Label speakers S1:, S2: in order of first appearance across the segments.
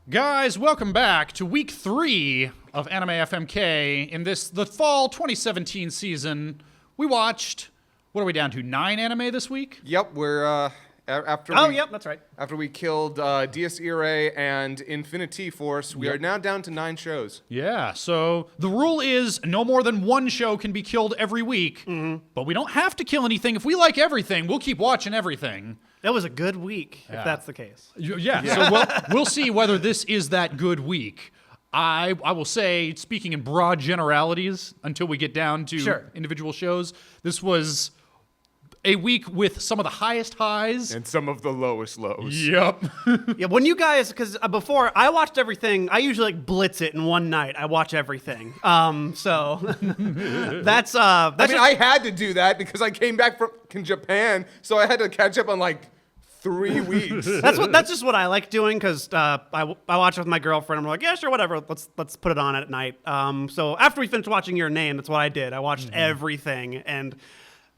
S1: Guys, welcome back to week 3 of Anime FMK. In the fall 2017 season, we watched, what are we down to, 9 anime this week?
S2: Yep, we're
S3: Yep, that's right.
S2: After we killed Dies Irae and Infinity Force, we are now down to 9 shows.
S1: Yeah, so the rule is no more than one show can be killed every week, but we don't have to kill anything. If we like everything, we'll keep watching everything.
S3: That was a good week, if that's the case.
S1: Yeah. So we'll see whether this is that good week. I will say, speaking in broad generalities, until we get down to individual shows, this was a week with some of the highest highs.
S2: And some of the lowest lows.
S1: Yep.
S3: Yeah, when you guys, because before, I watched everything, I usually blitz it in one night. I watch everything. So that's
S2: I mean, I had to do that because I came back from Japan, so I had to catch up on like 3 weeks.
S3: That's just what I like doing because I watch it with my girlfriend. I'm like, yeah, sure, whatever. Let's put it on at night. So after we finished watching Your Name, that's what I did. I watched everything. And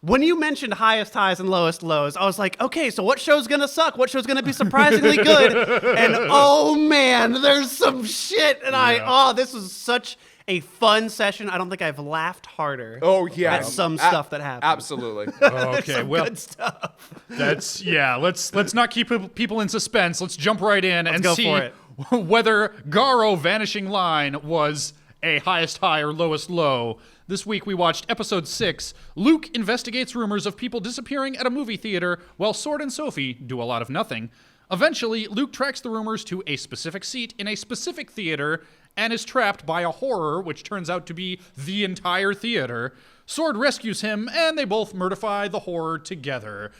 S3: when you mentioned highest highs and lowest lows, I was like, okay, so what show's gonna suck? What show's gonna be surprisingly good? And oh man, there's some shit. And this was such a fun session. I don't think I've laughed harder.
S2: Oh yeah,
S3: at some stuff that happened.
S2: Absolutely.
S1: Okay, well,
S3: good stuff.
S1: Let's not keep people in suspense. Let's jump right in and
S3: go
S1: see
S3: for it.
S1: whether Garo Vanishing Line was a highest high or lowest low. This week we watched episode 6. Luke investigates rumors of people disappearing at a movie theater while Sword and Sophie do a lot of nothing. Eventually, Luke tracks the rumors to a specific seat in a specific theater and is trapped by a horror, which turns out to be the entire theater. Sword rescues him, and they both murderify the horror together.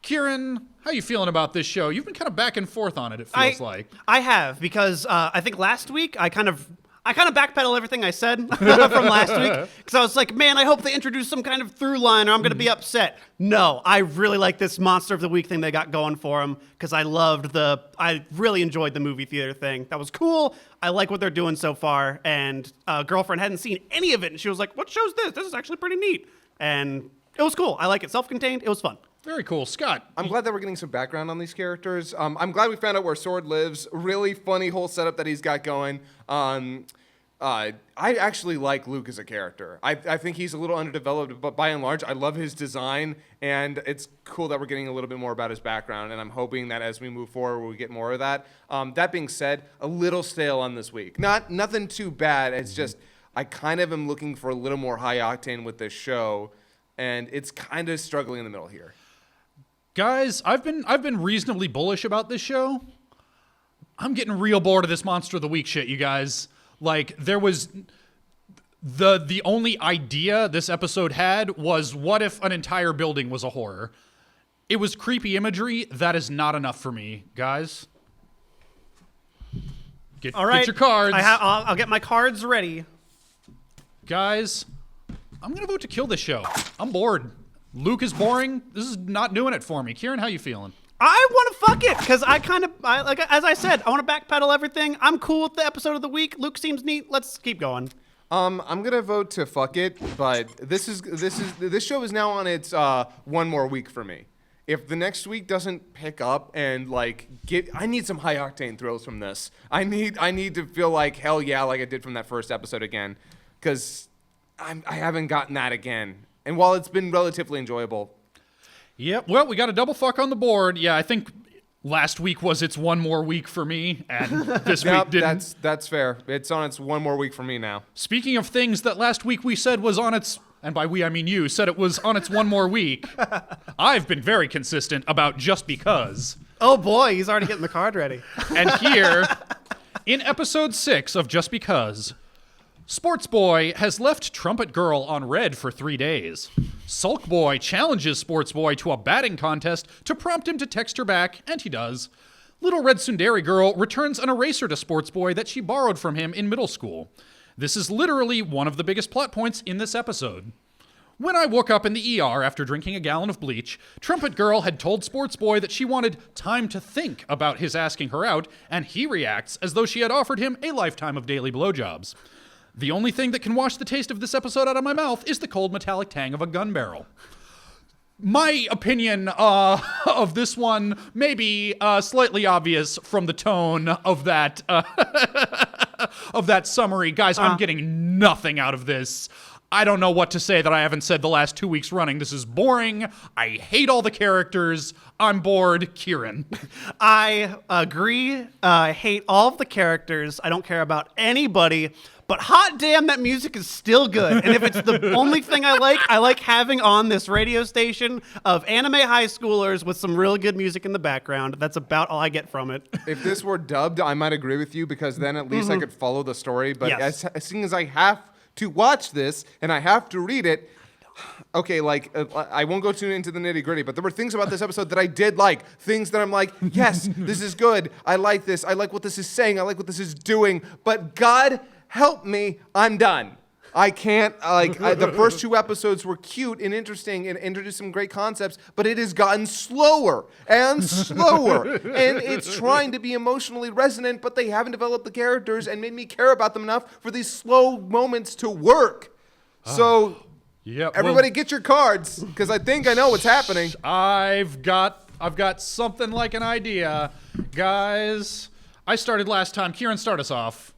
S1: Kieran, how you feeling about this show? You've been kind of back and forth on it, it feels like.
S3: I have, because I think last week I kind of backpedal everything I said from last week because I was like, man, I hope they introduce some kind of through line or I'm going to be upset. No, I really like this Monster of the Week thing they got going for them because I really enjoyed the movie theater thing. That was cool. I like what they're doing so far. And girlfriend hadn't seen any of it. And she was like, what show's this? This is actually pretty neat. And it was cool. I like it. Self-contained. It was fun.
S1: Very cool. Scott.
S2: I'm glad that we're getting some background on these characters. I'm glad we found out where Sword lives. Really funny whole setup that he's got going. I actually like Luke as a character. I think he's a little underdeveloped, but by and large, I love his design, and it's cool that we're getting a little bit more about his background, and I'm hoping that as we move forward, we get more of that. That being said, a little stale on this week. Nothing too bad. It's just I kind of am looking for a little more high octane with this show, and it's kind of struggling in the middle here.
S1: Guys, I've been reasonably bullish about this show. I'm getting real bored of this Monster of the Week shit, you guys. Like, there was the only idea this episode had was, what if an entire building was a horror? It was creepy imagery. That is not enough for me, guys. Get your cards.
S3: I'll get my cards ready.
S1: Guys, I'm going to vote to kill this show. I'm bored. Luke is boring. This is not doing it for me. Kieran, how you feeling?
S3: I want to fuck it because as I said, I want to backpedal everything. I'm cool with the episode of the week. Luke seems neat. Let's keep going.
S2: I'm gonna vote to fuck it, but this show is now on its 1 more week for me. If the next week doesn't pick up and I need some high octane thrills from this. I need to feel like hell yeah, like I did from that first episode again, because I haven't gotten that again. And while it's been relatively enjoyable.
S1: Yep. Well, we got a double fuck on the board. Yeah, I think last week was its 1 more week for me, and this week didn't.
S2: That's fair. It's on its 1 more week for me now.
S1: Speaking of things that last week we said was on its, and by we I mean you, said it was on its 1 more week, I've been very consistent about Just Because.
S3: Oh boy, he's already getting the card ready.
S1: And here, in episode 6 of Just Because, Sports Boy has left Trumpet Girl on red for 3 days. Sulk Boy challenges Sports Boy to a batting contest to prompt him to text her back, and he does. Little Red Tsundere Girl returns an eraser to Sports Boy that she borrowed from him in middle school. This is literally one of the biggest plot points in this episode. When I woke up in the ER after drinking a gallon of bleach, Trumpet Girl had told Sports Boy that she wanted time to think about his asking her out, and he reacts as though she had offered him a lifetime of daily blowjobs. The only thing that can wash the taste of this episode out of my mouth is the cold metallic tang of a gun barrel. My opinion of this one may be slightly obvious from the tone of that of that summary. Guys, I'm getting nothing out of this. I don't know what to say that I haven't said the last 2 weeks running. This is boring. I hate all the characters. I'm bored. Kieran.
S3: I agree. I hate all of the characters. I don't care about anybody. But hot damn, that music is still good. And if it's the only thing I like having on this radio station of anime high schoolers with some really good music in the background. That's about all I get from it.
S2: If this were dubbed, I might agree with you because then at least I could follow the story. But
S3: Yes.
S2: as soon as I have to watch this and I have to read it, okay, like I won't go too into the nitty gritty, but there were things about this episode that I did like. Things that I'm like, yes, this is good. I like this. I like what this is saying. I like what this is doing. But God help me, I'm done. I can't, the first 2 episodes were cute and interesting and introduced some great concepts, but it has gotten slower and slower. And it's trying to be emotionally resonant, but they haven't developed the characters and made me care about them enough for these slow moments to work. So, everybody get your cards, because I think I know what's happening.
S1: I've got something like an idea. Guys, I started last time. Kieran, start us off.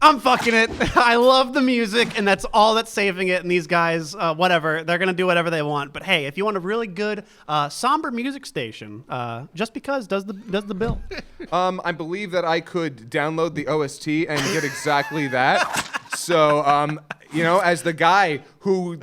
S3: I'm fucking it. I love the music, and that's all that's saving it. And these guys, whatever, they're going to do whatever they want. But hey, if you want a really good, somber music station, Just Because does the bill.
S2: I believe that I could download the OST and get exactly that. So, as the guy who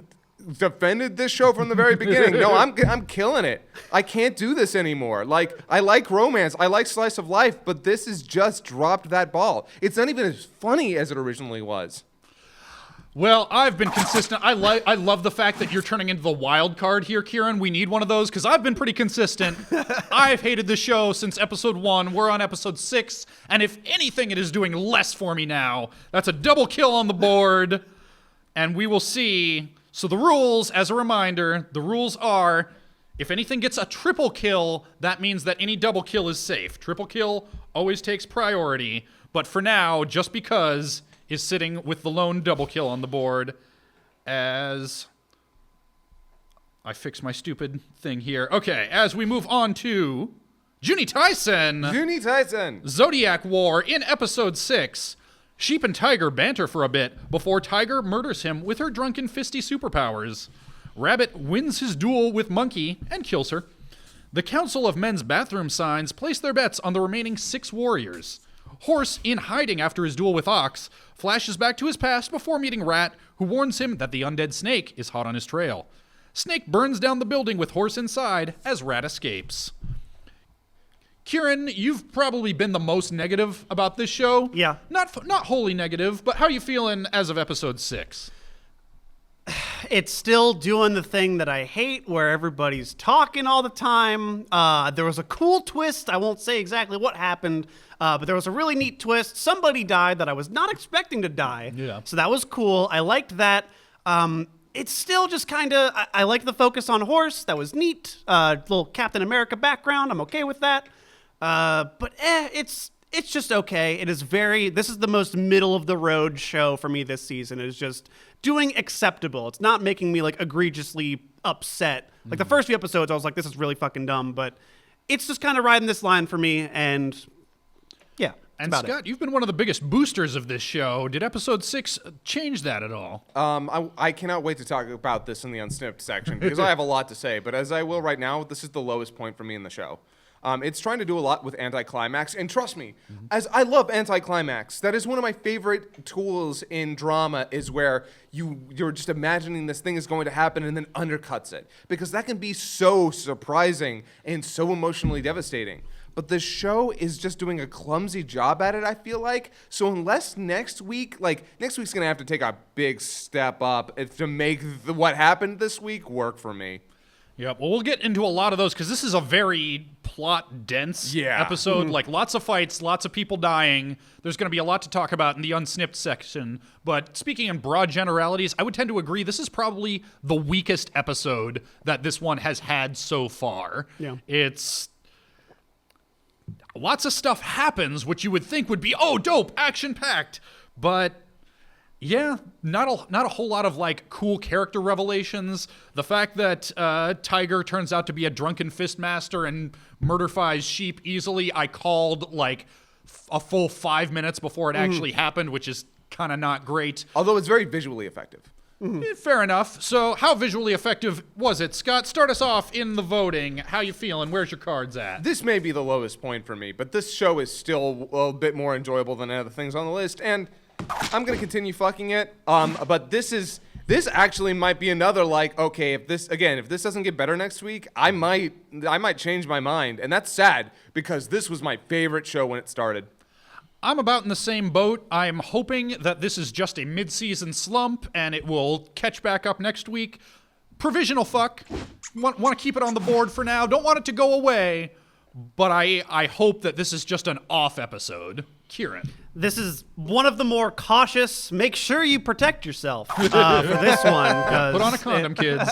S2: defended this show from the very beginning, no, I'm killing it. I can't do this anymore. Like, I like romance, I like slice of life, but this has just dropped that ball. It's not even as funny as it originally was.
S1: Well, I've been consistent. I love the fact that you're turning into the wild card here, Kieran. We need one of those because I've been pretty consistent. I've hated the show since episode 1. We're on episode 6, and if anything, it is doing less for me now. That's a double kill on the board, and we will see. So the rules, as a reminder, the rules are, if anything gets a triple kill, that means that any double kill is safe. Triple kill always takes priority, but for now, Just Because is sitting with the lone double kill on the board as I fix my stupid thing here. Okay, as we move on to Juuni Taisen.
S2: Juuni Taisen.
S1: Zodiac War in episode 6. Sheep and Tiger banter for a bit before Tiger murders him with her drunken fisty superpowers. Rabbit wins his duel with Monkey and kills her. The Council of Men's Bathroom Signs place their bets on the remaining 6 warriors. Horse, in hiding after his duel with Ox, flashes back to his past before meeting Rat, who warns him that the undead Snake is hot on his trail. Snake burns down the building with Horse inside as Rat escapes. Kieran, you've probably been the most negative about this show.
S3: Yeah.
S1: Not wholly negative, but how are you feeling as of episode 6?
S3: It's still doing the thing that I hate where everybody's talking all the time. There was a cool twist. I won't say exactly what happened, but there was a really neat twist. Somebody died that I was not expecting to die.
S1: Yeah.
S3: So that was cool. I liked that. It's still just kind of, I like the focus on Horse. That was neat. Little Captain America background. I'm okay with that. But it's just okay. This is the most middle of the road show for me this season. It's just doing acceptable. It's not making me like egregiously upset. Like the first few episodes, I was like, this is really fucking dumb, but it's just kind of riding this line for me. And yeah.
S1: And Scott, you've been one of the biggest boosters of this show. Did episode 6 change that at all?
S2: I cannot wait to talk about this in the unsnipped section because I have a lot to say, but as I will right now, this is the lowest point for me in the show. It's trying to do a lot with anticlimax, and trust me, as I love anticlimax, that is one of my favorite tools in drama is where you're just imagining this thing is going to happen and then undercuts it, because that can be so surprising and so emotionally devastating. But the show is just doing a clumsy job at it, I feel like. So unless next week's going to have to take a big step up to make what happened this week work for me.
S1: Yeah, well, we'll get into a lot of those because this is a very plot-dense episode. Like, lots of fights, lots of people dying. There's going to be a lot to talk about in the unsnipped section. But speaking in broad generalities, I would tend to agree this is probably the weakest episode that this one has had so far.
S3: Yeah.
S1: It's... Lots of stuff happens, which you would think would be, oh, dope, action-packed. But... Yeah, not a whole lot of like cool character revelations. The fact that Tiger turns out to be a drunken fistmaster and murder-fies sheep easily, I called like a full 5 minutes before it actually happened, which is kind of not great.
S2: Although it's very visually effective.
S1: Fair enough. So how visually effective was it? Scott, start us off in the voting. How you feeling? Where's your cards at?
S2: This may be the lowest point for me, but this show is still a bit more enjoyable than other things on the list, and I'm gonna continue fucking it. But this actually might be another like, okay, if this doesn't get better next week, I might change my mind, and that's sad because this was my favorite show when it started.
S1: I'm about in the same boat. I'm hoping that this is just a mid-season slump and it will catch back up next week. Provisional fuck. Want to keep it on the board for now. Don't want it to go away. But I hope that this is just an off episode. Kieran.
S3: This is one of the more cautious, make sure you protect yourself for this one.
S1: Put on a condom, kids.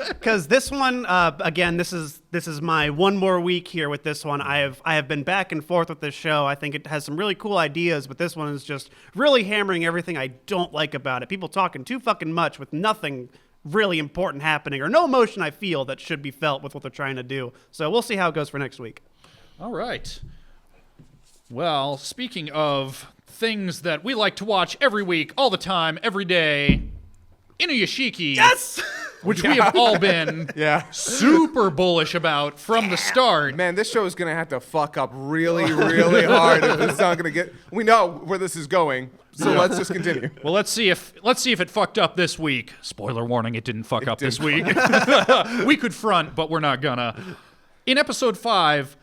S3: Because this one, again, this is my one more week here with this one. I have been back and forth with this show. I think it has some really cool ideas, but this one is just really hammering everything I don't like about it. People talking too fucking much with nothing really important happening or no emotion I feel that should be felt with what they're trying to do. So we'll see how it goes for next week.
S1: All right. Well, speaking of things that we like to watch every week, all the time, every day, Inuyashiki.
S3: Yes!
S1: Which we have all been super bullish about from the start.
S2: Man, this show is gonna have to fuck up really, really hard if it's not gonna get. We know where this is going, so let's just continue.
S1: Well, let's see if it fucked up this week. Spoiler warning: it didn't fuck up this week. We could front, but we're not gonna. In episode 5,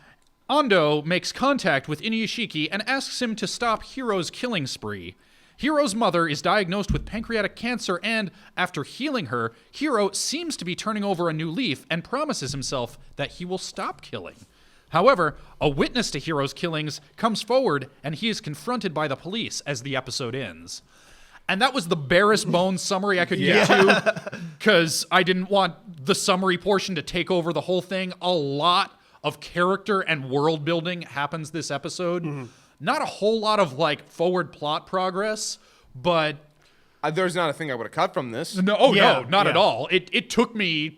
S1: Ando makes contact with Inuyashiki and asks him to stop Hiro's killing spree. Hiro's mother is diagnosed with pancreatic cancer, and after healing her, Hiro seems to be turning over a new leaf and promises himself that he will stop killing. However, a witness to Hiro's killings comes forward, and he is confronted by the police as the episode ends. And that was the barest bones summary I could get to, because I didn't want the summary portion to take over the whole thing. A lot of character and world building happens this episode. Not a whole lot of like forward plot progress, but
S2: There's not a thing I would have cut from this.
S1: no, not at all. It took me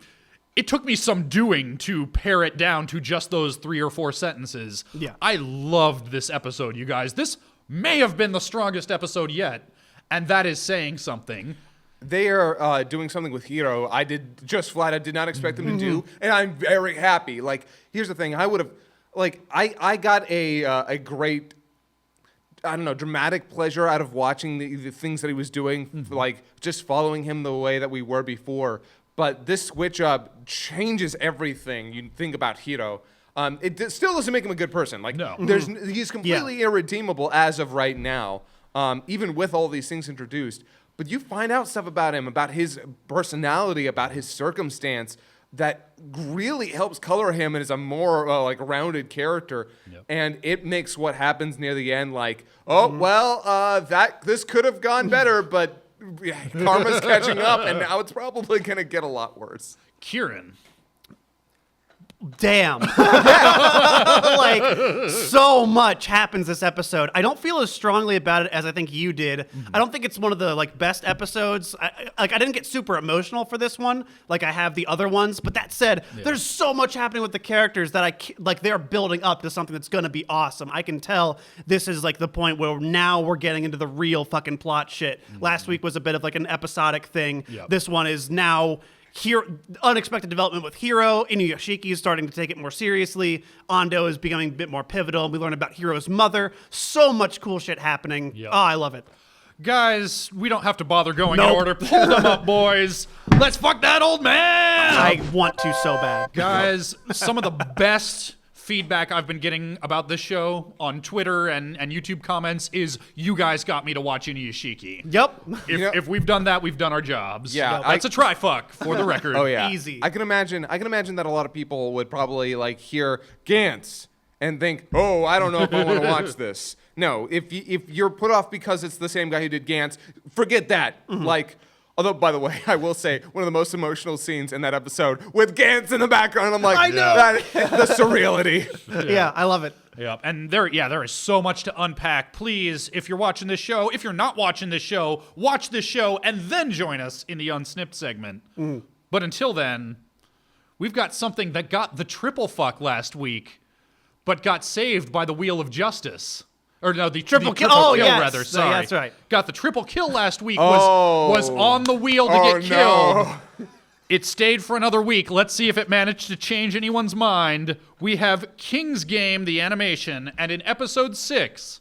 S1: some doing to pare it down to just those 3 or 4 sentences.
S3: Yeah.
S1: I loved this episode, you guys. This may have been the strongest episode yet, and that is saying something.
S2: They are doing something with Hiro I did not expect them to do, and I'm very happy. Like, here's the thing: I would have, like, I got a great, I don't know, dramatic pleasure out of watching the things that he was doing, like just following him the way that we were before. But this switch up changes everything you think about Hiro. It still doesn't make him a good person. Like,
S1: No.
S2: He's completely irredeemable as of right now, even with all these things introduced. But you find out stuff about him, about his personality, about his circumstance that really helps color him and is a more like rounded character.
S1: Yep.
S2: And it makes what happens near the end like, this could have gone better, but karma's catching up, and now it's probably gonna get a lot worse.
S1: Kieran.
S3: Damn. Like, so much happens this episode. I don't feel as strongly about it as I think you did. I don't think it's one of the like best episodes. I didn't get super emotional for this one like I have the other ones. But that said, there's so much happening with the characters that they're building up to something that's going to be awesome. I can tell this is like the point where now we're getting into the real fucking plot shit. Last week was a bit of like an episodic thing.
S1: Yep.
S3: This one is now unexpected development with Hiro. Inuyashiki is starting to take it more seriously. Ando is becoming a bit more pivotal. We learn about Hiro's mother. So much cool shit happening.
S1: Yep.
S3: Oh, I love it.
S1: Guys, we don't have to bother going in order. Pull them up, boys. Let's fuck that old man.
S3: I want to so bad.
S1: Guys, some of the best feedback I've been getting about this show on Twitter and YouTube comments is you guys got me to watch Inuyashiki.
S3: Yep.
S1: If we've done that, we've done our jobs.
S2: Yeah,
S1: That's a try fuck for the record.
S2: Oh yeah,
S3: Easy.
S2: I can imagine that a lot of people would probably like hear Gantz and think, oh, I don't know if I want to watch this. No, if you're put off because it's the same guy who did Gantz, forget that. Like, although, by the way, I will say one of the most emotional scenes in that episode with Gantz in the background. I'm like,
S3: I know.
S2: the surreality.
S3: Yeah, I love it.
S1: Yep. And there is so much to unpack. Please, if you're watching this show, if you're not watching this show, watch this show and then join us in the Unsnipped segment. But until then, we've got something that got the triple fuck last week, but got saved by the Wheel of Justice. Or no, the triple kill. Oh,
S3: yes.
S1: Rather. Sorry,
S3: No, that's right.
S1: Got the triple kill last week. Was on the wheel to get killed.
S2: No.
S1: It stayed for another week. Let's see if it managed to change anyone's mind. We have King's Game, the animation, and in episode 6,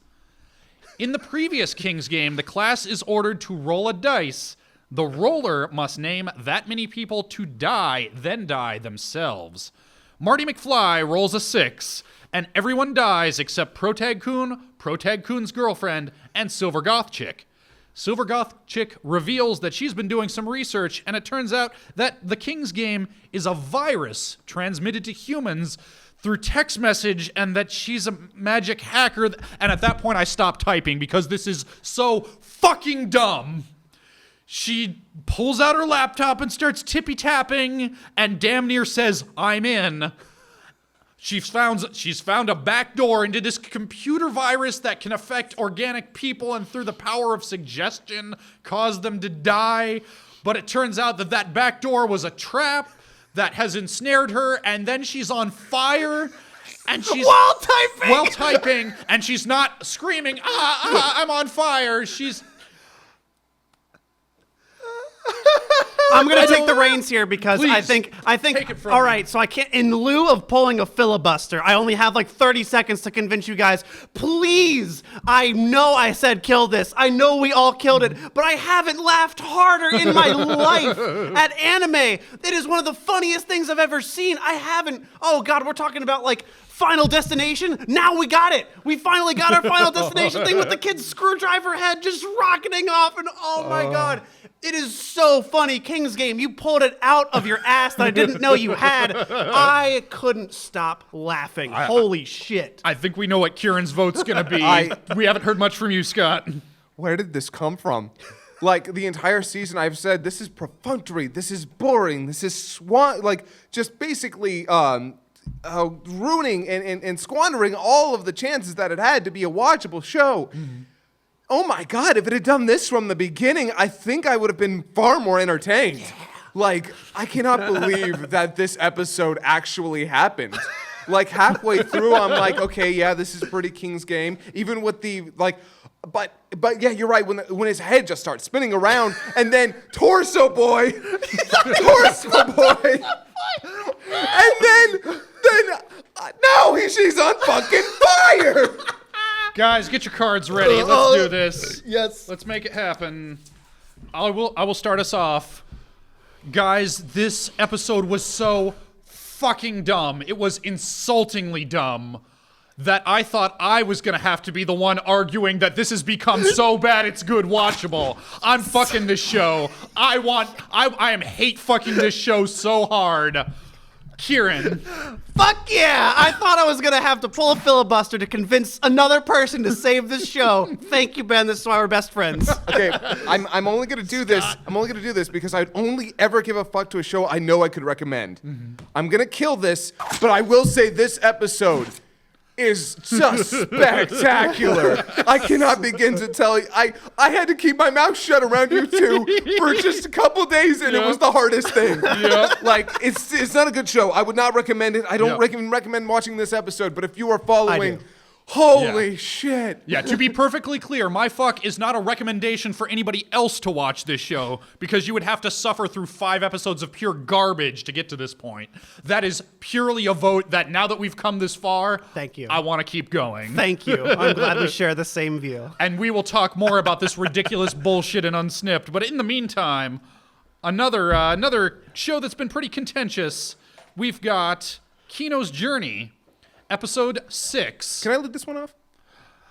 S1: in the previous King's Game, the class is ordered to roll a dice. The roller must name that many people to die, then die themselves. Marty McFly rolls a 6, and everyone dies except Protag-kun, Protag-kun's girlfriend, and Silver Goth Chick. Silver Goth Chick reveals that she's been doing some research, and it turns out that the King's Game is a virus transmitted to humans through text message, and that she's a magic hacker. And at that point, I stopped typing because this is so fucking dumb. She pulls out her laptop and starts tippy-tapping and damn near says, "I'm in." She's found a back door into this computer virus that can affect organic people and through the power of suggestion cause them to die. But it turns out that that back door was a trap that has ensnared her, and then she's on fire. And she's while typing, and she's not screaming, I'm on fire.
S3: I'm going to take the reins here because
S1: Please,
S3: I think,
S1: take it from
S3: all
S1: me.
S3: right, so I can't, in lieu of pulling a filibuster, I only have like 30 seconds to convince you guys, please, I know I said kill this. I know we all killed it, but I haven't laughed harder in my life at anime. It is one of the funniest things I've ever seen. I haven't, oh God, we're talking about like Final Destination. Now we got it. We finally got our Final Destination thing with the kid's screwdriver head just rocketing off, and oh my God. It is so funny. King's Game, you pulled it out of your ass that I didn't know you had. I couldn't stop laughing. Holy shit.
S1: I think we know what Kieran's vote's gonna be. We haven't heard much from you, Scott.
S2: Where did this come from? Like, the entire season I've said, this is perfunctory, this is boring, this is just basically ruining and squandering all of the chances that it had to be a watchable show. Mm-hmm. Oh my God, if it had done this from the beginning, I think I would have been far more entertained. Yeah. Like, I cannot believe that this episode actually happened. Like, halfway through, I'm like, okay, yeah, this is pretty King's Game. Even with the, like, but yeah, you're right, when his head just starts spinning around, and then Torso Boy, and then no, she's on fucking fire!
S1: Guys, get your cards ready. Let's do this.
S2: Yes.
S1: Let's make it happen. I will start us off. Guys, this episode was so fucking dumb. It was insultingly dumb that I thought I was going to have to be the one arguing that this has become so bad it's good watchable. I'm fucking this show. I am hate fucking this show so hard. Kieran.
S3: Fuck yeah! I thought I was gonna have to pull a filibuster to convince another person to save this show. Thank you, Ben. This is why we're best friends.
S2: Okay, I'm only gonna do this. I'm only gonna do this because I'd only ever give a fuck to a show I know I could recommend. Mm-hmm. I'm gonna kill this, but I will say this episode is just spectacular. I cannot begin to tell you. I had to keep my mouth shut around you two for just a couple days, and it was the hardest thing. Like, it's not a good show. I would not recommend it. I don't recommend watching this episode, but if you are following, holy shit.
S1: Yeah, to be perfectly clear, my fuck is not a recommendation for anybody else to watch this show, because you would have to suffer through 5 episodes of pure garbage to get to this point. That is purely a vote that now that we've come this far,
S3: thank you,
S1: I want to keep going.
S3: Thank you. I'm glad we share the same view.
S1: And we will talk more about this ridiculous bullshit in Unsnipped, but in the meantime, another show that's been pretty contentious. We've got Kino's Journey, Episode 6.
S2: Can I lead this one off?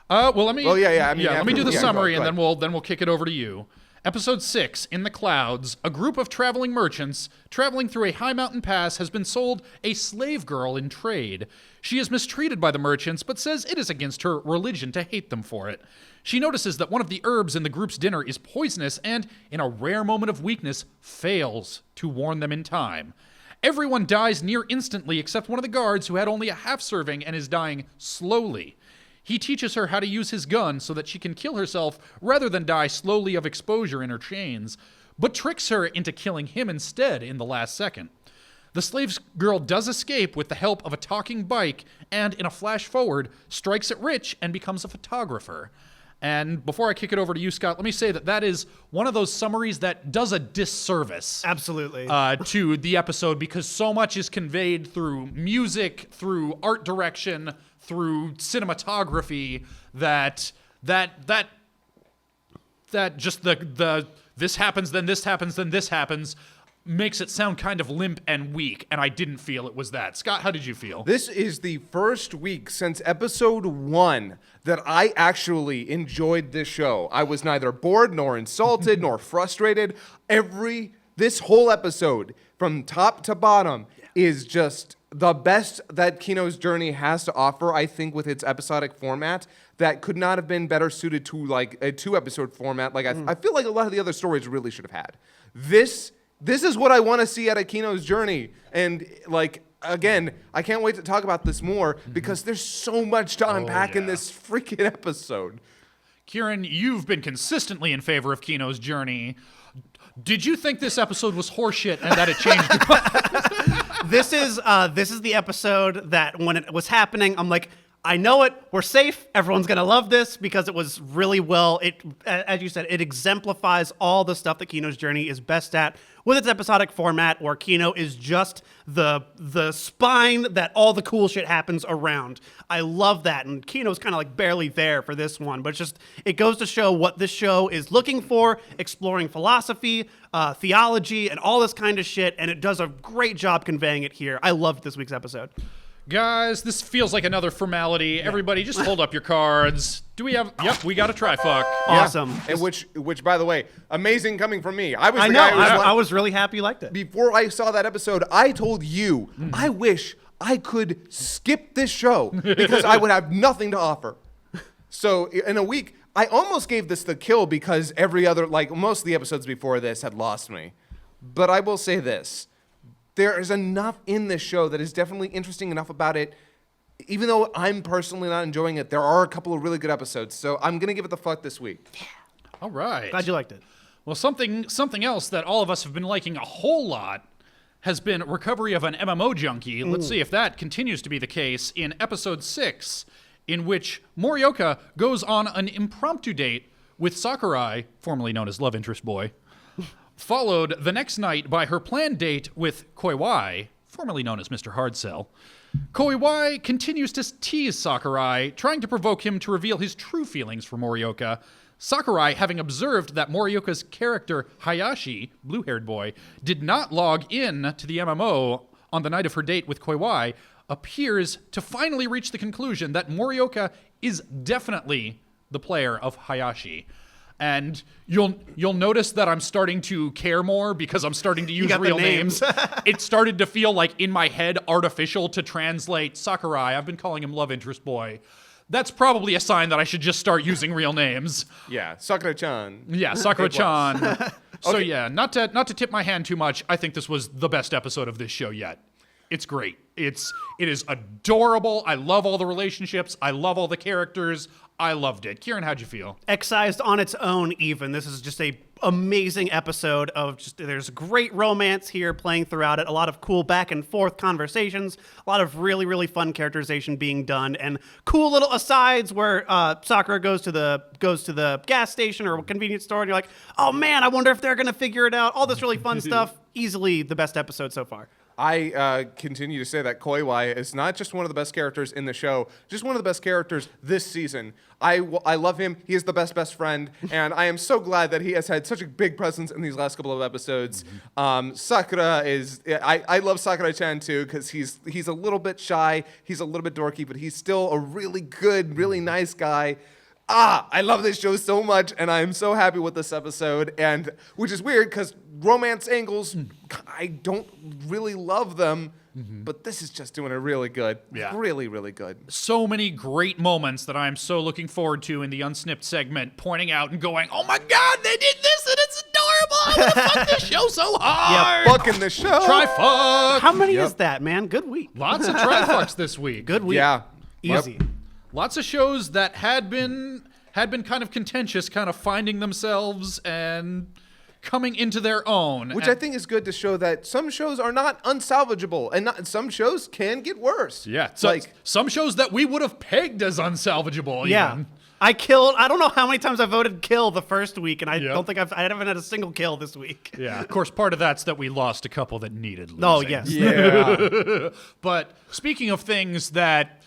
S1: Well, let me.
S2: Oh yeah.
S1: Let me do the summary, and then we'll kick it over to you. Episode 6, In the Clouds, a group of traveling merchants traveling through a high mountain pass has been sold a slave girl in trade. She is mistreated by the merchants, but says it is against her religion to hate them for it. She notices that one of the herbs in the group's dinner is poisonous and, in a rare moment of weakness, fails to warn them in time. Everyone dies near instantly except one of the guards who had only a half serving and is dying slowly. He teaches her how to use his gun so that she can kill herself rather than die slowly of exposure in her chains, but tricks her into killing him instead in the last second. The slave girl does escape with the help of a talking bike and, in a flash forward, strikes it rich and becomes a photographer. And before I kick it over to you, Scott, let me say that is one of those summaries that does a disservice
S3: Absolutely.
S1: to the episode because so much is conveyed through music, through art direction, through cinematography that just the this happens, then this happens, then this happens makes it sound kind of limp and weak, and I didn't feel it was that. Scott, how did you feel?
S2: This is the first week since episode 1 that I actually enjoyed this show. I was neither bored nor insulted nor frustrated. This whole episode, from top to bottom, is just the best that Kino's Journey has to offer, I think, with its episodic format that could not have been better suited to like a 2-episode format. Like I feel like a lot of the other stories really should have had. This is what I want to see out of Kino's Journey. And like, again, I can't wait to talk about this more because there's so much to unpack in this freaking episode.
S1: Kieran, you've been consistently in favor of Kino's Journey. Did you think this episode was horseshit and that it changed your mind?
S3: This is the episode that when it was happening, I'm like, I know it. We're safe. Everyone's going to love this because it was really well. It, as you said, it exemplifies all the stuff that Kino's Journey is best at with its episodic format, where Kino is just the spine that all the cool shit happens around. I love that. And Kino's kind of like barely there for this one, but it goes to show what this show is looking for, exploring philosophy, theology, and all this kind of shit. And it does a great job conveying it here. I loved this week's episode.
S1: Guys, this feels like another formality. Everybody, just hold up your cards. Do we have... Yep, we got a try-fuck.
S3: Awesome.
S2: Yeah. And which, by the way, amazing coming from me. I
S3: was really happy you liked it.
S2: Before I saw that episode, I told you, I wish I could skip this show because I would have nothing to offer. So in a week, I almost gave this the kill because every other, like most of the episodes before this had lost me. But I will say this. There is enough in this show that is definitely interesting enough about it. Even though I'm personally not enjoying it, there are a couple of really good episodes. So I'm going to give it the fuck this week.
S1: All right.
S3: Glad you liked it.
S1: Well, something else that all of us have been liking a whole lot has been recovery of an MMO Junkie. Let's see if that continues to be the case in episode 6, in which Morioka goes on an impromptu date with Sakurai, formerly known as Love Interest Boy, followed the next night by her planned date with Koiwai, formerly known as Mr. Hardsell. Koiwai continues to tease Sakurai, trying to provoke him to reveal his true feelings for Morioka. Sakurai, having observed that Morioka's character, Hayashi, blue-haired boy, did not log in to the MMO on the night of her date with Koiwai, appears to finally reach the conclusion that Morioka is definitely the player of Hayashi. And you'll notice that I'm starting to care more because I'm starting to use real names. It started to feel like in my head artificial to translate Sakurai. I've been calling him Love Interest Boy. That's probably a sign that I should just start using real names.
S2: Yeah, Sakura-chan.
S1: Yeah, Sakura-chan. So
S2: Okay.
S1: yeah, not to tip my hand too much, I think this was the best episode of this show yet. It's great. It is adorable. I love all the relationships. I love all the characters. I loved it. Kieran, how'd you feel?
S3: Excised on its own, even. This is just a amazing episode of there's great romance here playing throughout it, a lot of cool back and forth conversations, a lot of really, really fun characterization being done, and cool little asides where Sakura goes to the gas station or convenience store, and you're like, oh man, I wonder if they're gonna figure it out. All this really fun stuff. Easily the best episode so far.
S2: I continue to say that Koiwai is not just one of the best characters in the show, just one of the best characters this season. I love him. He is the best friend, and I am so glad that he has had such a big presence in these last couple of episodes. Sakura is... I love Sakura-chan, too, because he's a little bit shy, he's a little bit dorky, but he's still a really good, really nice guy. I love this show so much, and I am so happy with this episode, and which is weird because romance angles, I don't really love them, but this is just doing it really good.
S1: Yeah.
S2: Really, really good.
S1: So many great moments that I'm so looking forward to in the Unsnipped segment, pointing out and going, oh my god, they did this and it's terrible. I want to fuck this show so hard.
S2: Fucking the show.
S1: Try-fuck.
S3: How many is that, man? Good week.
S1: Lots of try-fucks this week.
S3: Good week.
S2: Yeah.
S3: Easy.
S2: Yep.
S1: Lots of shows that had been kind of contentious, kind of finding themselves and coming into their own.
S2: Which I think is good to show that some shows are not unsalvageable, and some shows can get worse.
S1: Yeah, so like some shows that we would have pegged as unsalvageable.
S3: Yeah.
S1: Even.
S3: I don't know how many times I voted kill the first week, and I don't think I haven't had a single kill this week.
S1: Yeah. Of course, part of that's that we lost a couple that needed losing.
S3: Oh, yes.
S2: Yeah.
S1: But speaking of things that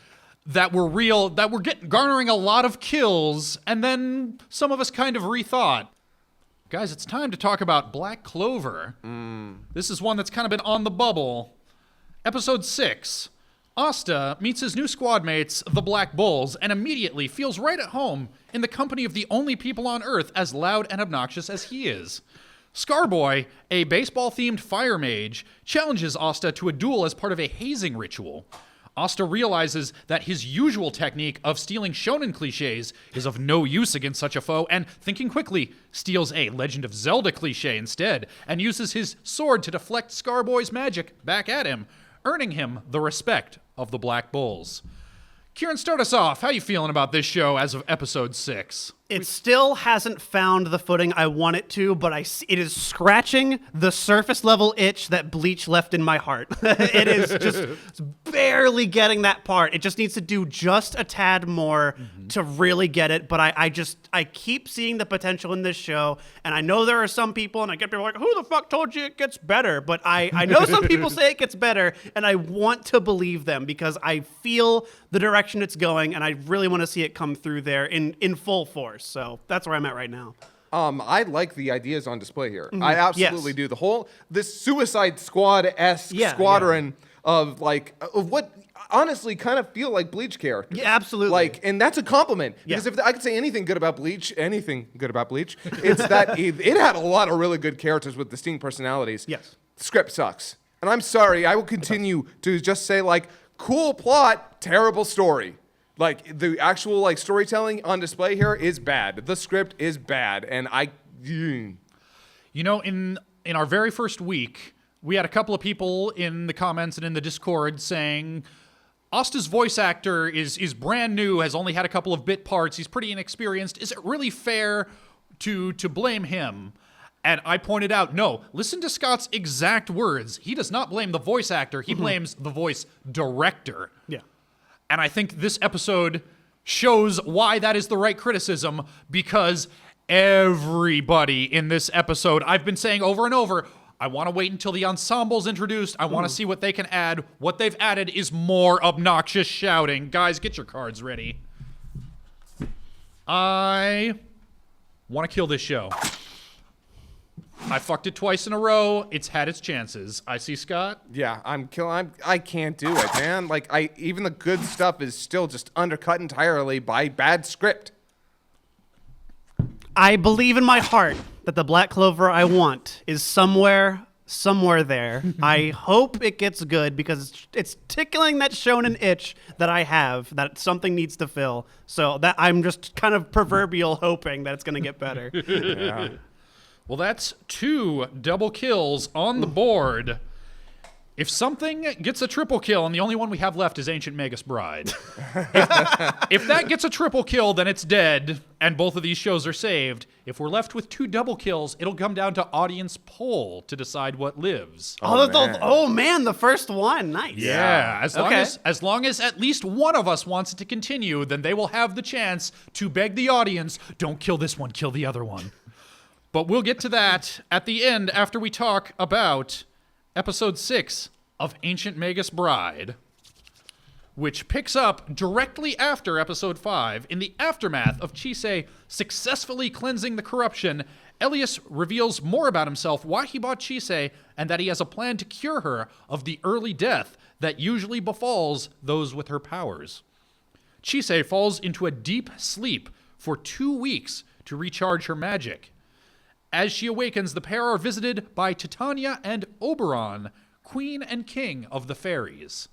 S1: were real, that were garnering a lot of kills, and then some of us kind of rethought. Guys, it's time to talk about Black Clover. This is one that's kind of been on the bubble. Episode 6. Asta meets his new squad mates, the Black Bulls, and immediately feels right at home in the company of the only people on Earth as loud and obnoxious as he is. Scarboy, a baseball-themed fire mage, challenges Asta to a duel as part of a hazing ritual. Asta realizes that his usual technique of stealing shonen cliches is of no use against such a foe, and thinking quickly, steals a Legend of Zelda cliche instead, and uses his sword to deflect Scarboy's magic back at him, earning him the respect of the Black Bulls. Kieran, start us off. How you feeling about this show as of episode 6?
S3: It still hasn't found the footing I want it to, but it is scratching the surface level itch that Bleach left in my heart. It is just barely getting that part. It just needs to do just a tad more to really get it. But I keep seeing the potential in this show, and I know there are some people, and I get people like, who the fuck told you it gets better? But I know some people say it gets better, and I want to believe them because I feel the direction it's going, and I really want to see it come through there in full force. So that's where I'm at right now.
S2: I like the ideas on display here. I absolutely do. This Suicide Squad-esque squadron of what honestly kind of feel like Bleach characters.
S3: Yeah, absolutely.
S2: And that's a compliment. Because if I could say anything good about Bleach, it's that it had a lot of really good characters with distinct personalities.
S3: Yes.
S2: The script sucks. And I'm sorry, I will continue to just say cool plot, terrible story. The actual storytelling on display here is bad. The script is bad, and
S1: You know, in our very first week, we had a couple of people in the comments and in the Discord saying Asta's voice actor is brand new, has only had a couple of bit parts, he's pretty inexperienced. Is it really fair to blame him? And I pointed out, no, listen to Scott's exact words. He does not blame the voice actor, he blames the voice director.
S3: Yeah.
S1: And I think this episode shows why that is the right criticism, because everybody in this episode, I've been saying over and over, I want to wait until the ensemble's introduced. I want to see what they can add. What they've added is more obnoxious shouting. Guys, get your cards ready. I want to kill this show. I fucked it twice in a row. It's had its chances. I see Scott.
S2: Yeah, I can't do it, man. Even the good stuff is still just undercut entirely by bad script.
S3: I believe in my heart that the Black Clover I want is somewhere there. I hope it gets good because it's tickling that shonen itch that I have that something needs to fill. So that I'm just kind of proverbial hoping that it's going to get better.
S2: Yeah.
S1: Well, that's 2 double kills on the board. If something gets a triple kill, and the only one we have left is Ancient Magus Bride. If that gets a triple kill, then it's dead, and both of these shows are saved. If we're left with 2 double kills, it'll come down to audience poll to decide what lives.
S3: Oh man, the first one. Nice.
S1: Yeah, as long as at least one of us wants it to continue, then they will have the chance to beg the audience, don't kill this one, kill the other one. But we'll get to that at the end after we talk about episode 6 of Ancient Magus Bride, which picks up directly after episode 5. In the aftermath of Chisei successfully cleansing the corruption, Elias reveals more about himself, why he bought Chisei, and that he has a plan to cure her of the early death that usually befalls those with her powers. Chisei falls into a deep sleep for 2 weeks to recharge her magic. As she awakens, the pair are visited by Titania and Oberon, queen and king of the fairies.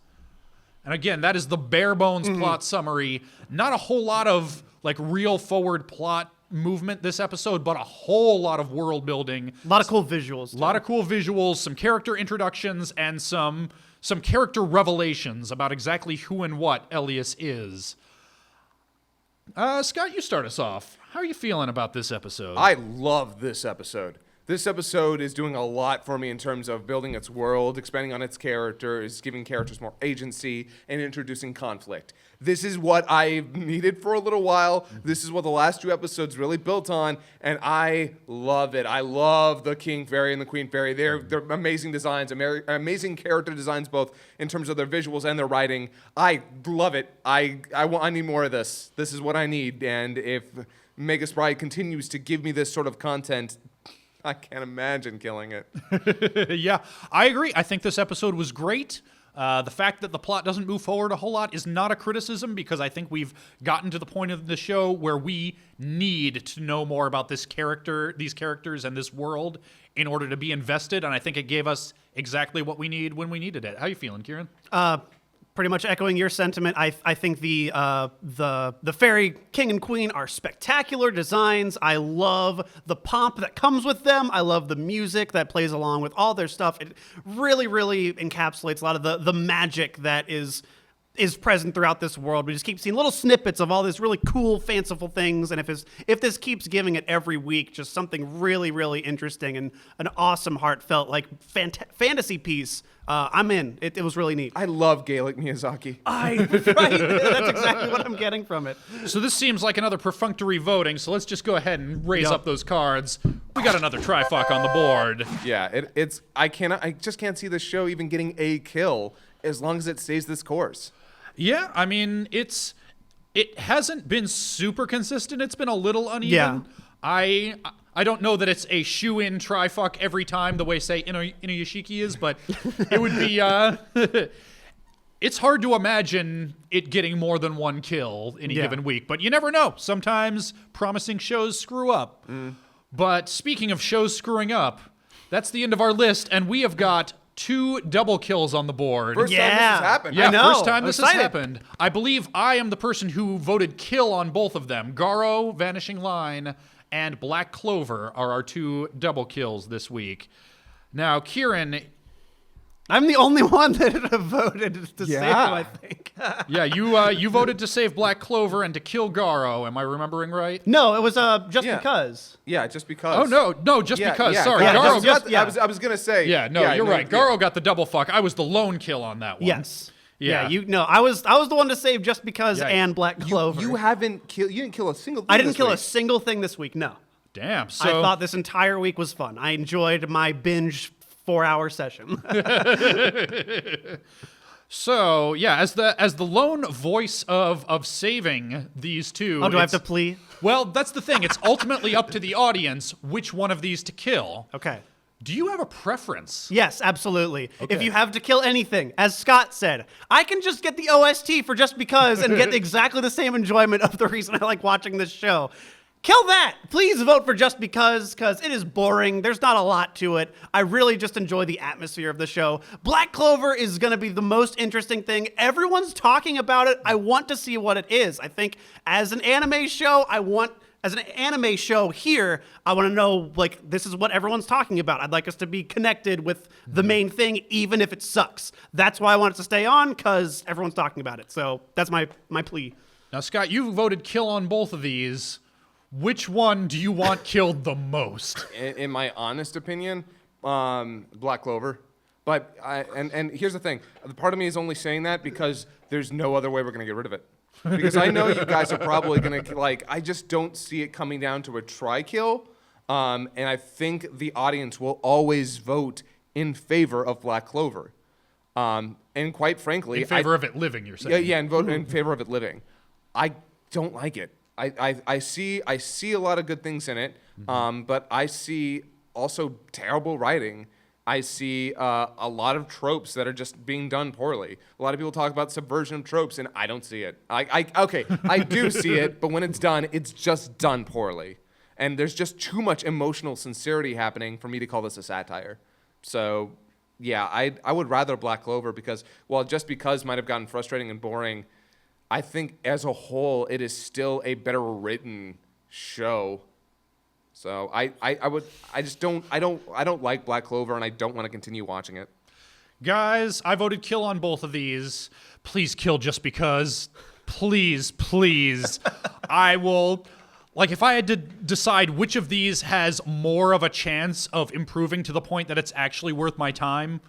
S1: And again, that is the bare bones plot summary. Not a whole lot of real forward plot movement this episode, but a whole lot of world building.
S3: A lot of cool visuals.
S1: A lot of cool visuals, some character introductions, and some character revelations about exactly who and what Elias is. Scott, you start us off. How are you feeling about this episode?
S2: I love this episode. This episode is doing a lot for me in terms of building its world, expanding on its characters, giving characters more agency, and introducing conflict. This is what I needed for a little while. This is what the last 2 episodes really built on, and I love it. I love the King Fairy and the Queen Fairy. They're amazing designs, amazing character designs, both in terms of their visuals and their writing. I love it. I need more of this. This is what I need, and if Magus Bride continues to give me this sort of content, I can't imagine killing it.
S1: Yeah, I agree. I think this episode was great. The fact that the plot doesn't move forward a whole lot is not a criticism, because I think we've gotten to the point of the show where we need to know more about these characters and this world in order to be invested, and I think it gave us exactly what we need when we needed it. How you feeling, Kieran?
S3: Pretty much echoing your sentiment. I think the fairy king and queen are spectacular designs. I love the pomp that comes with them. I love the music that plays along with all their stuff. It really, really encapsulates a lot of the magic that is present throughout this world. We just keep seeing little snippets of all this really cool, fanciful things. And if this keeps giving it every week, just something really, really interesting and an awesome, heartfelt, like fantasy piece, I'm in. It was really neat.
S2: I love Gaelic Miyazaki.
S3: Right. That's exactly what I'm getting from it.
S1: So this seems like another perfunctory voting, so let's just go ahead and raise up those cards. We got another trifuck on the board.
S2: Yeah, I just can't see this show even getting a kill as long as it stays this course.
S1: Yeah, I mean, it hasn't been super consistent. It's been a little uneven.
S3: Yeah.
S1: I don't know that it's a shoe-in trifuck every time the way, say, Inuyashiki is, but it would be... it's hard to imagine it getting more than 1 kill in a given week, but you never know. Sometimes promising shows screw up. But speaking of shows screwing up, that's the end of our list, and we have got 2 double kills on the board.
S2: First time this has happened.
S1: Yeah,
S3: I know.
S1: first time
S3: I'm
S1: this has
S3: excited.
S1: happened. I believe I am the person who voted kill on both of them. Garo, Vanishing Line, and Black Clover are our 2 double kills this week. Now, Kieran...
S3: I'm the only one that voted to save him, I think.
S1: Yeah, you voted to save Black Clover and to kill Garo. Am I remembering right?
S3: No, it was just because.
S2: Yeah, just because.
S1: Oh, no, just because. Sorry,
S3: yeah,
S1: Garo
S3: just-
S2: I was gonna say.
S1: Yeah, no, you're right. Garo got the double fuck. I was the lone kill on that one.
S3: Yes.
S1: Yeah.
S3: I was the one to save just because
S1: Yeah.
S3: and Black Clover.
S2: You didn't kill a single thing.
S3: I didn't
S2: this
S3: kill a
S2: week.
S3: single thing this week. No.
S1: Damn. So
S3: I thought this entire week was fun. I enjoyed my binge 4-hour session.
S1: So yeah, as the lone voice of saving these 2.
S3: Oh, do I have to plea?
S1: Well, that's the thing. It's ultimately up to the audience which one of these to kill.
S3: Okay.
S1: Do you have a preference?
S3: Yes, absolutely.
S1: Okay.
S3: If you have to kill anything, as Scott said, I can just get the OST for just because and get exactly the same enjoyment of the reason I like watching this show. Kill that! Please vote for just because it is boring. There's not a lot to it. I really just enjoy the atmosphere of the show. Black Clover is going to be the most interesting thing. Everyone's talking about it. I want to see what it is. I think as an anime show, as an anime show here, I want to know, like, this is what everyone's talking about. I'd like us to be connected with the main thing, even if it sucks. That's why I want it to stay on, because everyone's talking about it. So that's my plea.
S1: Now, Scott, you voted kill on both of these. Which one do you want killed the most?
S2: In my honest opinion, Black Clover. But and here's the thing: the part of me is only saying that because there's no other way we're gonna get rid of it. Because I know you guys are probably gonna I just don't see it coming down to a try kill, and I think the audience will always vote in favor of Black Clover. And quite frankly,
S1: In favor of it living, you're saying?
S2: yeah, and vote in favor of it living. I don't like it. I see a lot of good things in it, but I see also terrible writing. I see a lot of tropes that are just being done poorly. A lot of people talk about subversion of tropes, and I don't see it. Okay, I do see it, but when it's done, it's just done poorly. And there's just too much emotional sincerity happening for me to call this a satire. So, yeah, I would rather Black Clover because, while just because might have gotten frustrating and boring, I think as a whole, it is still a better written show. So I don't like Black Clover, and I don't want to continue watching it.
S1: Guys, I voted kill on both of these. Please kill just because. Please, please. I will... Like, if I had to decide which of these has more of a chance of improving to the point that it's actually worth my time,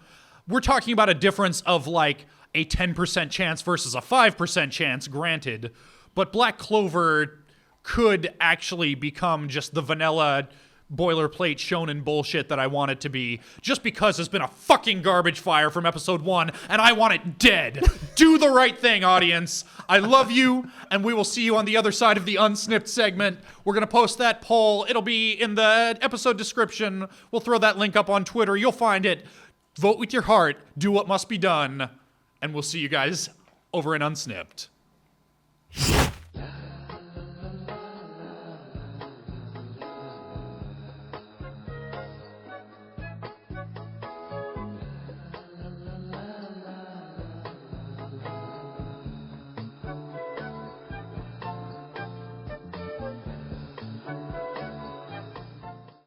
S1: we're talking about a difference of, like, a 10% chance versus a 5% chance, granted. But Black Clover could actually become just the vanilla boilerplate shonen bullshit that I want it to be, just because it's been a fucking garbage fire from episode 1, and I want it dead. Do the right thing, audience. I love you, and we will see you on the other side of the unsnipped segment. We're going to post that poll. It'll be in the episode description. We'll throw that link up on Twitter. You'll find it. Vote with your heart. Do what must be done. And we'll see you guys over in Unsnipped.